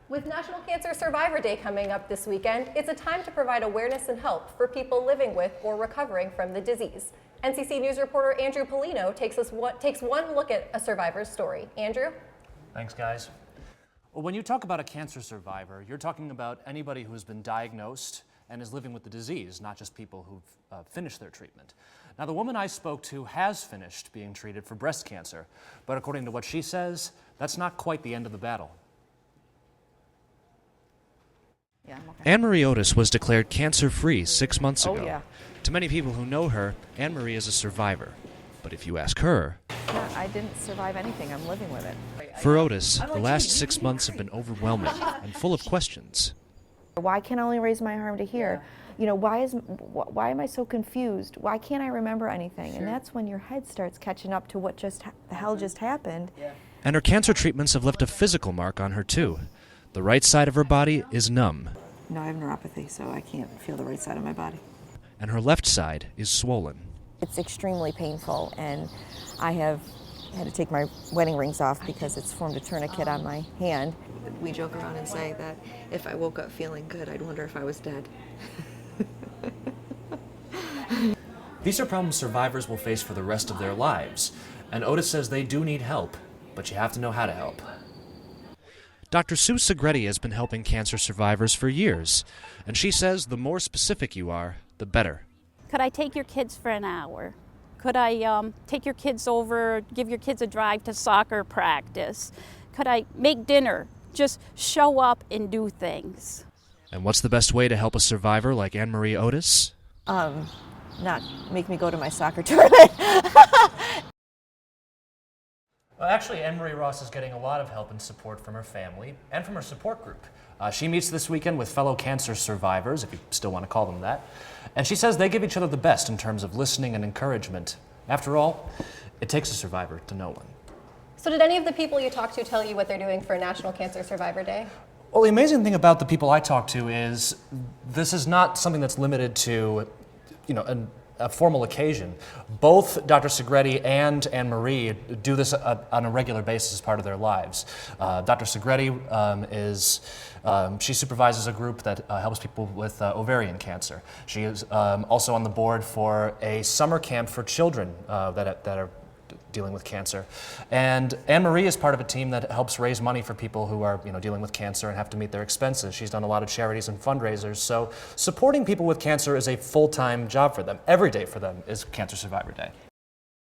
With National Cancer Survivor Day coming up this weekend, it's a time to provide awareness and help for people living with or recovering from the disease. NCC News reporter Andrew Polino takes one look at a survivor's story. Andrew? Thanks, guys. Well, when you talk about a cancer survivor, you're talking about anybody who's been diagnosed and is living with the disease, not just people who've finished their treatment. Now, the woman I spoke to has finished being treated for breast cancer, but according to what she says, that's not quite the end of the battle. Yeah, okay. Marie Otis was declared cancer-free 6 months ago. Oh, yeah. To many people who know her, Marie is a survivor. But if you ask her, Yeah, I didn't survive anything. I'm living with it. for Otis, the last 6 months have been overwhelming and full of questions. Why can't I only raise my arm to here? You know, why am I so confused? Why can't I remember anything? And that's when your head starts catching up to what the hell just happened. And her cancer treatments have left a physical mark on her, too. The right side of her body is numb, No, I have neuropathy, so I can't feel the right side of my body. and her left side is swollen. It's extremely painful, and I have had to take my wedding rings off because it's formed a tourniquet on my hand. We joke around and say that if I woke up feeling good, I'd wonder if I was dead. These are problems survivors will face for the rest of their lives, and Otis says they do need help, but you have to know how to help. Dr. Sue Segretti has been helping cancer survivors for years, and she says the more specific you are, the better. Could I take your kids for an hour? Could I take your kids over, give your kids a drive to soccer practice? Could I make dinner? Just show up and do things. And what's the best way to help a survivor like Marie Otis? Not make me go to my soccer tournament. Well, actually, Anne-Marie Ross is getting a lot of help and support from her family and from her support group. She meets this weekend with fellow cancer survivors, if you still want to call them that, and she says they give each other the best in terms of listening and encouragement. After all, it takes a survivor to know one. So did any of the people you talked to tell you what they're doing for National Cancer Survivor Day? Well, the amazing thing about the people I talk to is this is not something that's limited to, a formal occasion. Both Dr. Segretti and Anne-Marie do this on a regular basis as part of their lives. Dr. Segretti she supervises a group that helps people with ovarian cancer. She is also on the board for a summer camp for children that are dealing with cancer. And Anne-Marie is part of a team that helps raise money for people who are dealing with cancer and have to meet their expenses. She's done a lot of charities and fundraisers. So supporting people with cancer is a full-time job for them. Every day for them is Cancer Survivor Day.